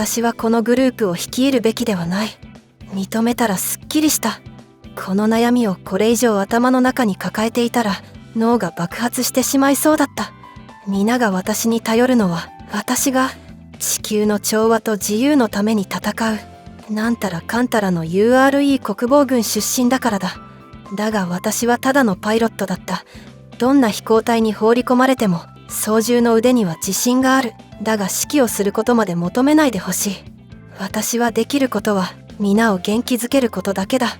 私はこのグループを率いるべきではない。認めたらすっきりした。この悩みをこれ以上頭の中に抱えていたら脳が爆発してしまいそうだった。皆が私に頼るのは、私が地球の調和と自由のために戦うなんたらかんたらの URE 国防軍出身だからだ。だが私はただのパイロットだった。どんな飛行隊に放り込まれても操縦の腕には自信がある。だが指揮をすることまで求めないでほしい。私はできることは皆を元気づけることだけだ。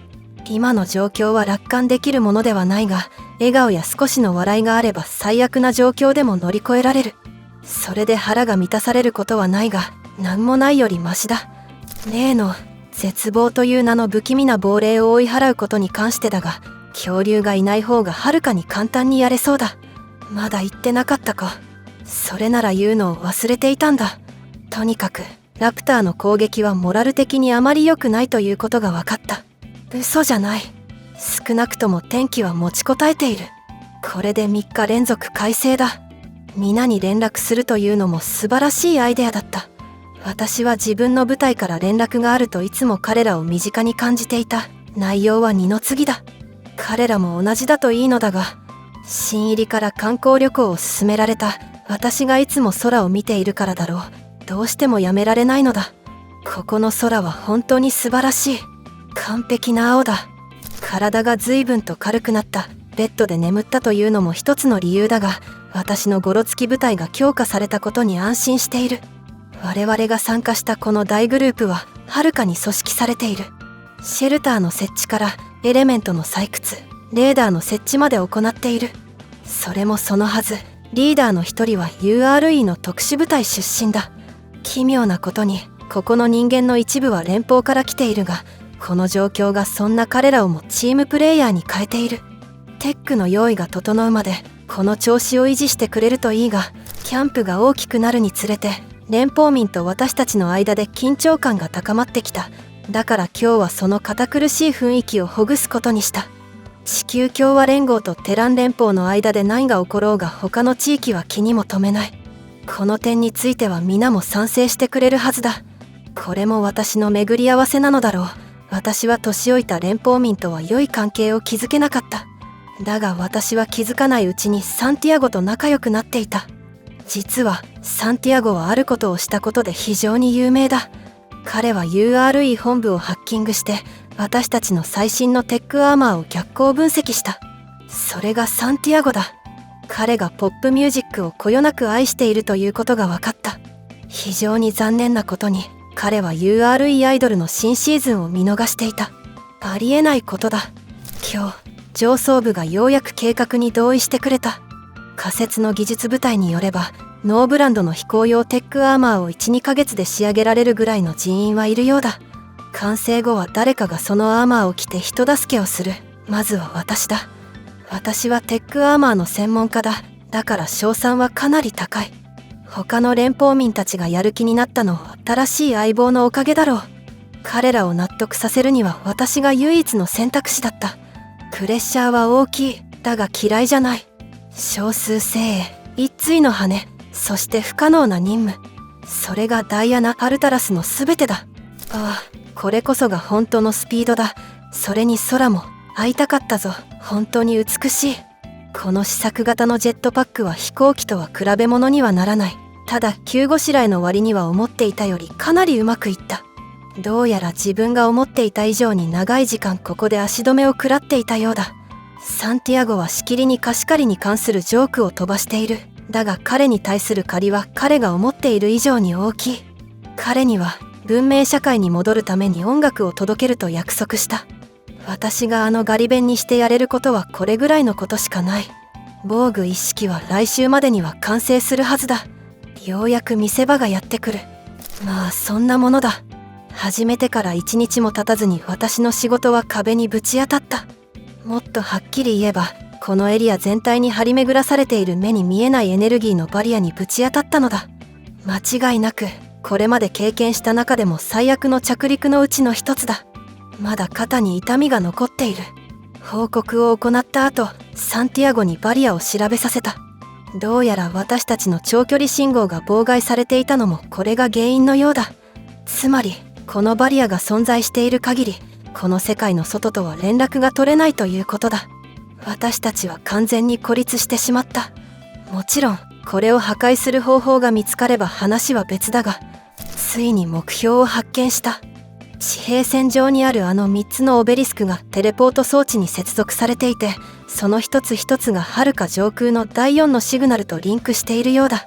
今の状況は楽観できるものではないが、笑顔や少しの笑いがあれば最悪な状況でも乗り越えられる。それで腹が満たされることはないが、何もないよりマシだ。例の絶望という名の不気味な亡霊を追い払うことに関してだが、恐竜がいない方がはるかに簡単にやれそうだ。まだ言ってなかったか。それなら言うのを忘れていたんだ。とにかくラプターの攻撃はモラル的にあまり良くないということが分かった。嘘じゃない。少なくとも天気は持ちこたえている。これで3日連続快晴だ。皆に連絡するというのも素晴らしいアイデアだった。私は自分の部隊から連絡があるといつも彼らを身近に感じていた。内容は二の次だ。彼らも同じだといいのだが、新入りから観光旅行を勧められた私がいつも空を見ているからだろう。どうしてもやめられないのだ。ここの空は本当に素晴らしい。完璧な青だ。体が随分と軽くなった。ベッドで眠ったというのも一つの理由だが、私のゴロつき部隊が強化されたことに安心している。我々が参加したこの大グループははるかに組織されている。シェルターの設置からエレメントの採掘、レーダーの設置まで行っている。それもそのはず、リーダーの一人は URE の特殊部隊出身だ。奇妙なことにここの人間の一部は連邦から来ているが、この状況がそんな彼らをもチームプレイヤーに変えている。テックの用意が整うまでこの調子を維持してくれるといいが、キャンプが大きくなるにつれて連邦民と私たちの間で緊張感が高まってきた。だから今日はその堅苦しい雰囲気をほぐすことにした。地球共和連合とテラン連邦の間で何が起ころうが他の地域は気にも留めない。この点については皆も賛成してくれるはずだ。これも私の巡り合わせなのだろう。私は年老いた連邦民とは良い関係を築けなかった。だが私は気づかないうちにサンティアゴと仲良くなっていた。実はサンティアゴはあることをしたことで非常に有名だ。彼は URE 本部をハッキングして私たちの最新のテックアーマーを逆行分析した。それがサンティアゴだ。彼がポップミュージックをこよなく愛しているということが分かった。非常に残念なことに彼は URE アイドルの新シーズンを見逃していた。ありえないことだ。今日上層部がようやく計画に同意してくれた。仮設の技術部隊によればノーブランドの飛行用テックアーマーを 1,2 ヶ月で仕上げられるぐらいの人員はいるようだ。完成後は誰かがそのアーマーを着て人助けをする。まずは私だ。私はテックアーマーの専門家だ。だから賞賛はかなり高い。他の連邦民たちがやる気になったのは新しい相棒のおかげだろう。彼らを納得させるには私が唯一の選択肢だった。プレッシャーは大きい。だが嫌いじゃない。少数精鋭、一対の羽、そして不可能な任務。それがダイアナ・アルタラスの全てだ。ああ、これこそが本当のスピードだ。それに空も会いたかったぞ。本当に美しい。この試作型のジェットパックは飛行機とは比べ物にはならない。ただ急ごしらえの割には思っていたよりかなりうまくいった。どうやら自分が思っていた以上に長い時間ここで足止めを食らっていたようだ。サンティアゴはしきりに貸し借りに関するジョークを飛ばしている。だが彼に対する借りは彼が思っている以上に大きい。彼には文明社会に戻るために音楽を届けると約束した。私があのガリ勉にしてやれることはこれぐらいのことしかない。防具一式は来週までには完成するはずだ。ようやく見せ場がやってくる。まあそんなものだ。始めてから1日も経たずに私の仕事は壁にぶち当たった。もっとはっきり言えばこのエリア全体に張り巡らされている目に見えないエネルギーのバリアにぶち当たったのだ。間違いなくこれまで経験した中でも最悪の着陸のうちの一つだ。まだ肩に痛みが残っている。報告を行った後、サンティアゴにバリアを調べさせた。どうやら私たちの長距離信号が妨害されていたのもこれが原因のようだ。つまりこのバリアが存在している限り、この世界の外とは連絡が取れないということだ。私たちは完全に孤立してしまった。もちろんこれを破壊する方法が見つかれば話は別だが、ついに目標を発見した。地平線上にあるあの3つのオベリスクがテレポート装置に接続されていて、その一つ一つが遥か上空の第4のシグナルとリンクしているようだ。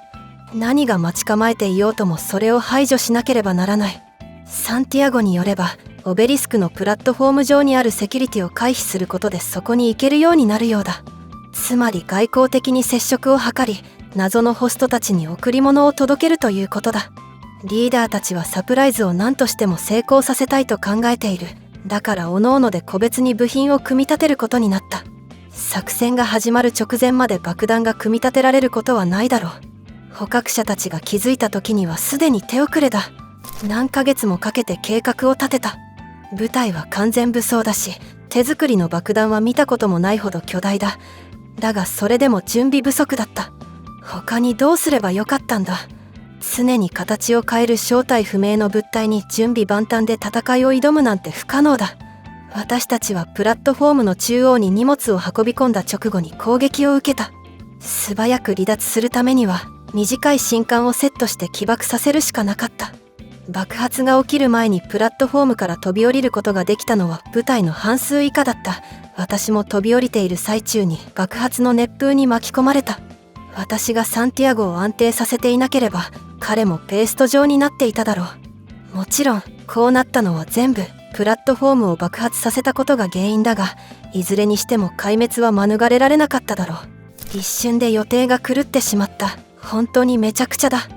何が待ち構えていようともそれを排除しなければならない。サンティアゴによれば、オベリスクのプラットフォーム上にあるセキュリティを回避することでそこに行けるようになるようだ。つまり外交的に接触を図り、謎のホストたちに贈り物を届けるということだ。リーダーたちはサプライズを何としても成功させたいと考えている。だから各々で個別に部品を組み立てることになった。作戦が始まる直前まで爆弾が組み立てられることはないだろう。捕獲者たちが気づいた時にはすでに手遅れだ。何ヶ月もかけて計画を立てた。部隊は完全武装だし、手作りの爆弾は見たこともないほど巨大だ。だがそれでも準備不足だった。他にどうすればよかったんだ。常に形を変える正体不明の物体に準備万端で戦いを挑むなんて不可能だ。私たちはプラットフォームの中央に荷物を運び込んだ直後に攻撃を受けた。素早く離脱するためには短い信管をセットして起爆させるしかなかった。爆発が起きる前にプラットフォームから飛び降りることができたのは部隊の半数以下だった。私も飛び降りている最中に爆発の熱風に巻き込まれた。私がサンティアゴを安定させていなければ彼もペースト状になっていただろう。もちろんこうなったのは全部プラットフォームを爆発させたことが原因だが、いずれにしても壊滅は免れられなかっただろう。一瞬で予定が狂ってしまった。本当にめちゃくちゃだ。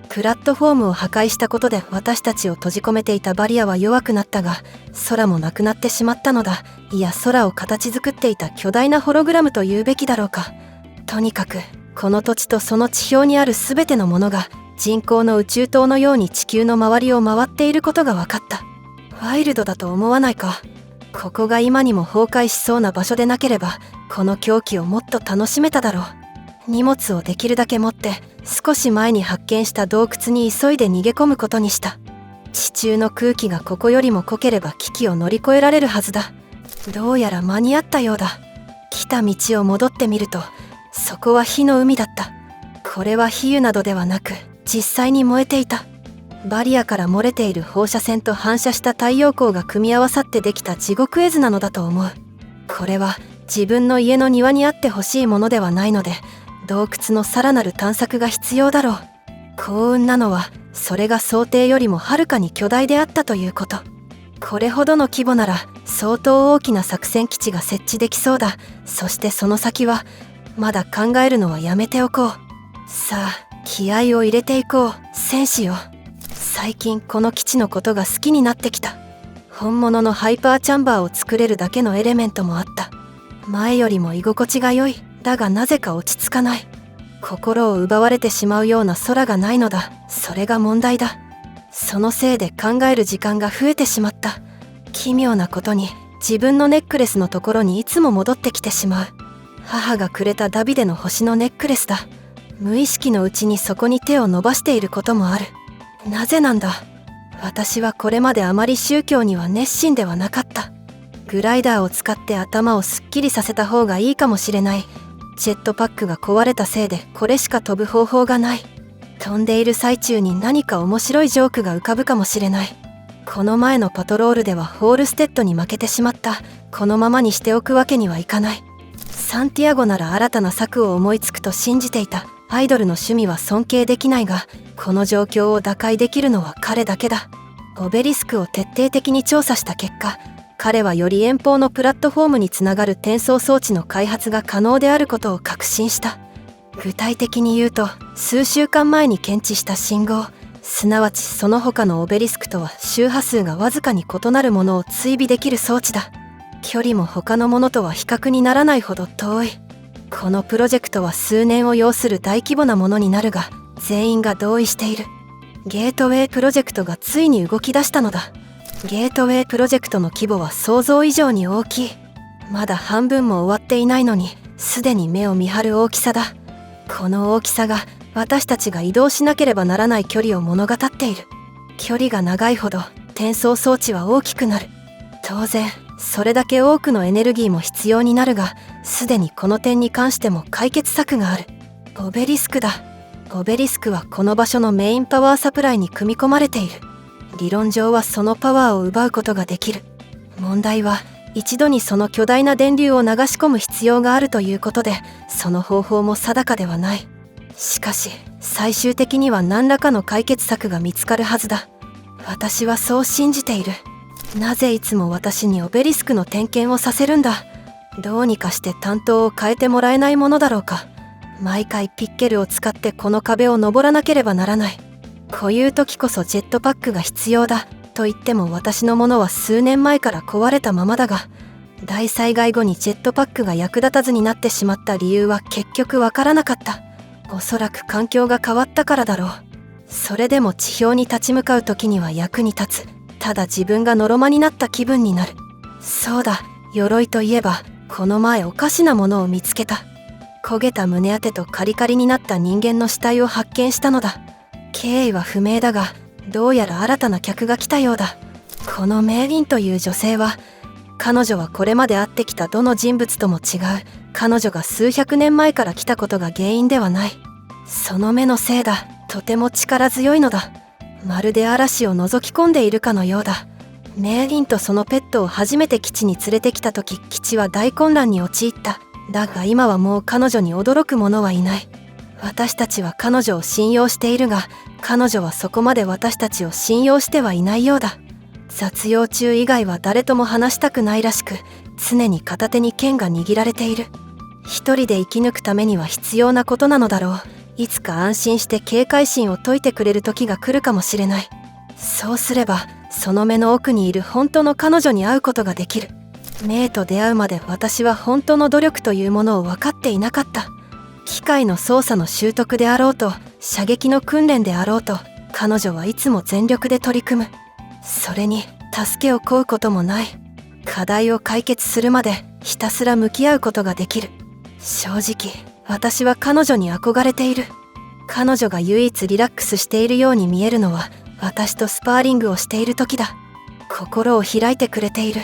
プラットフォームを破壊したことで私たちを閉じ込めていたバリアは弱くなったが、空もなくなってしまったのだ。いや、空を形作っていた巨大なホログラムと言うべきだろうか。とにかくこの土地とその地表にある全てのものが人工の宇宙塔のように地球の周りを回っていることが分かった。ワイルドだと思わないか。ここが今にも崩壊しそうな場所でなければこの狂気をもっと楽しめただろう。荷物をできるだけ持って少し前に発見した洞窟に急いで逃げ込むことにした。地中の空気がここよりも濃ければ危機を乗り越えられるはずだ。どうやら間に合ったようだ。来た道を戻ってみると、そこは火の海だった。これは比喩などではなく実際に燃えていた。バリアから漏れている放射線と反射した太陽光が組み合わさってできた地獄絵図なのだと思う。これは自分の家の庭にあってほしいものではないので、洞窟のさらなる探索が必要だろう。幸運なのはそれが想定よりもはるかに巨大であったということ。これほどの規模なら相当大きな作戦基地が設置できそうだ。そしてその先はまだ考えるのはやめておこう。さあ気合を入れていこう、戦士よ。最近この基地のことが好きになってきた。本物のハイパーチャンバーを作れるだけのエレメントもあった。前よりも居心地が良い。だがなぜか落ち着かない。心を奪われてしまうような空がないのだ。それが問題だ。そのせいで考える時間が増えてしまった。奇妙なことに自分のネックレスのところにいつも戻ってきてしまう。母がくれたダビデの星のネックレスだ。無意識のうちにそこに手を伸ばしていることもある。なぜなんだ。私はこれまであまり宗教には熱心ではなかった。グライダーを使って頭をすっきりさせた方がいいかもしれない。ジェットパックが壊れたせいでこれしか飛ぶ方法がない。飛んでいる最中に何か面白いジョークが浮かぶかもしれない。この前のパトロールではホールステッドに負けてしまった。このままにしておくわけにはいかない。サンティアゴなら新たな策を思いつくと信じていた。アイドルの趣味は尊敬できないが、この状況を打開できるのは彼だけだ。オベリスクを徹底的に調査した結果、彼はより遠方のプラットフォームにつながる転送装置の開発が可能であることを確信した。具体的に言うと、数週間前に検知した信号、すなわちその他のオベリスクとは周波数がわずかに異なるものを追尾できる装置だ。距離も他のものとは比較にならないほど遠い。このプロジェクトは数年を要する大規模なものになるが、全員が同意している。ゲートウェイプロジェクトがついに動き出したのだ。ゲートウェイプロジェクトの規模は想像以上に大きい。まだ半分も終わっていないのに、すでに目を見張る大きさだ。この大きさが私たちが移動しなければならない距離を物語っている。距離が長いほど転送装置は大きくなる。当然それだけ多くのエネルギーも必要になるが、すでにこの点に関しても解決策がある。オベリスクだ。オベリスクはこの場所のメインパワーサプライに組み込まれている。理論上はそのパワーを奪うことができる。問題は一度にその巨大な電流を流し込む必要があるということで、その方法も定かではない。しかし最終的には何らかの解決策が見つかるはずだ。私はそう信じている。なぜいつも私にオベリスクの点検をさせるんだ。どうにかして担当を変えてもらえないものだろうか。毎回ピッケルを使ってこの壁を登らなければならない。こういう時こそジェットパックが必要だと言っても、私のものは数年前から壊れたままだが、大災害後にジェットパックが役立たずになってしまった理由は結局わからなかった。おそらく環境が変わったからだろう。それでも地表に立ち向かう時には役に立つ。ただ自分がのろまになった気分になる。そうだ、鎧といえばこの前おかしなものを見つけた。焦げた胸当てとカリカリになった人間の死体を発見したのだ。経緯は不明だが、どうやら新たな客が来たようだ。このメイリンという女性は、彼女はこれまで会ってきたどの人物とも違う。彼女が数百年前から来たことが原因ではない。その目のせいだ。とても力強いのだ。まるで嵐を覗き込んでいるかのようだ。メイリンとそのペットを初めて基地に連れてきた時、基地は大混乱に陥った。だが今はもう彼女に驚く者はいない。私たちは彼女を信用しているが、彼女はそこまで私たちを信用してはいないようだ。雑用中以外は誰とも話したくないらしく、常に片手に剣が握られている。一人で生き抜くためには必要なことなのだろう。いつか安心して警戒心を解いてくれる時が来るかもしれない。そうすればその目の奥にいる本当の彼女に会うことができる。メイと出会うまで私は本当の努力というものを分かっていなかった。機械の操作の習得であろうと、射撃の訓練であろうと、彼女はいつも全力で取り組む。それに助けを請うこともない。課題を解決するまでひたすら向き合うことができる。正直私は彼女に憧れている。彼女が唯一リラックスしているように見えるのは、私とスパーリングをしている時だ。心を開いてくれている。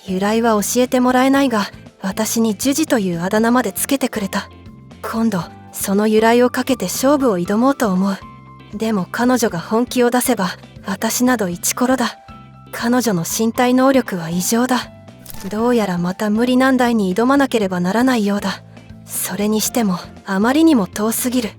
由来は教えてもらえないが、私にジュジというあだ名までつけてくれた。今度その由来をかけて勝負を挑もうと思う。でも彼女が本気を出せば私などイチコロだ。彼女の身体能力は異常だ。どうやらまた無理難題に挑まなければならないようだ。それにしてもあまりにも遠すぎる。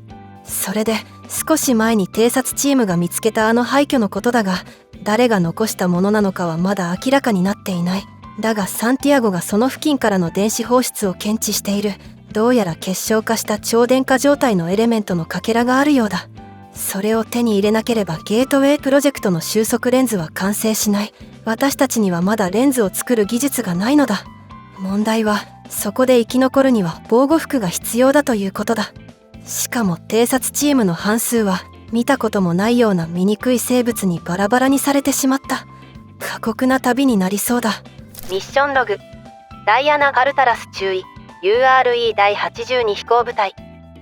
それで少し前に偵察チームが見つけたあの廃墟のことだが、誰が残したものなのかはまだ明らかになっていない。だがサンティアゴがその付近からの電子放出を検知している。どうやら結晶化した超電化状態のエレメントのかけらがあるようだ。それを手に入れなければゲートウェイプロジェクトの収束レンズは完成しない。私たちにはまだレンズを作る技術がないのだ。問題はそこで生き残るには防護服が必要だということだ。しかも偵察チームの半数は見たこともないような醜い生物にバラバラにされてしまった。過酷な旅になりそうだ。ミッションログ。ダイアナ・アルタラス注意。URE 第82飛行部隊。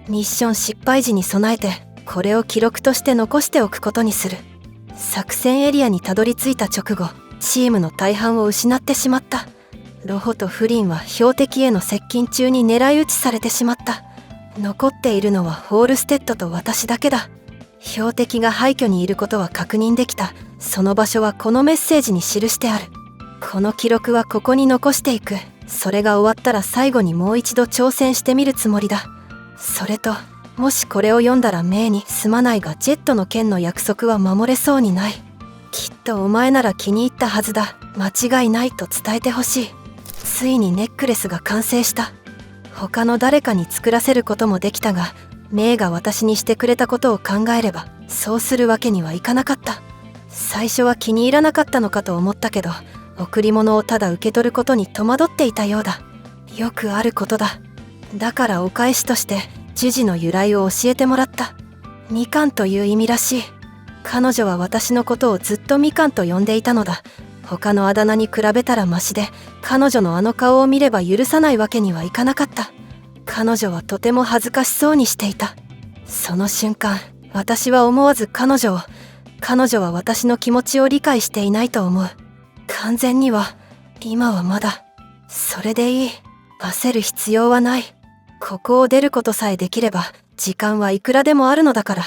ミッション失敗時に備えてこれを記録として残しておくことにする。作戦エリアにたどり着いた直後、チームの大半を失ってしまった。ロホとフリンは標的への接近中に狙い撃ちされてしまった。残っているのはホールステッドと私だけだ。標的が廃墟にいることは確認できた。その場所はこのメッセージに記してある。この記録はここに残していく。それが終わったら最後にもう一度挑戦してみるつもりだ。それともしこれを読んだらメイにすまないがジェットの件の約束は守れそうにない。きっとお前なら気に入ったはずだ。間違いないと伝えてほしい。ついにネックレスが完成した。他の誰かに作らせることもできたが、メイが私にしてくれたことを考えればそうするわけにはいかなかった。最初は気に入らなかったのかと思ったけど、贈り物をただ受け取ることに戸惑っていたようだ。よくあることだ。だからお返しとしてジュジの由来を教えてもらった。みかんという意味らしい。彼女は私のことをずっとみかんと呼んでいたのだ。他のあだ名に比べたらマシで、彼女のあの顔を見れば許さないわけにはいかなかった。彼女はとても恥ずかしそうにしていた。その瞬間、私は思わず彼女を彼女は私の気持ちを理解していないと思う。完全には今はまだ。それでいい。焦る必要はない。ここを出ることさえできれば時間はいくらでもあるのだから。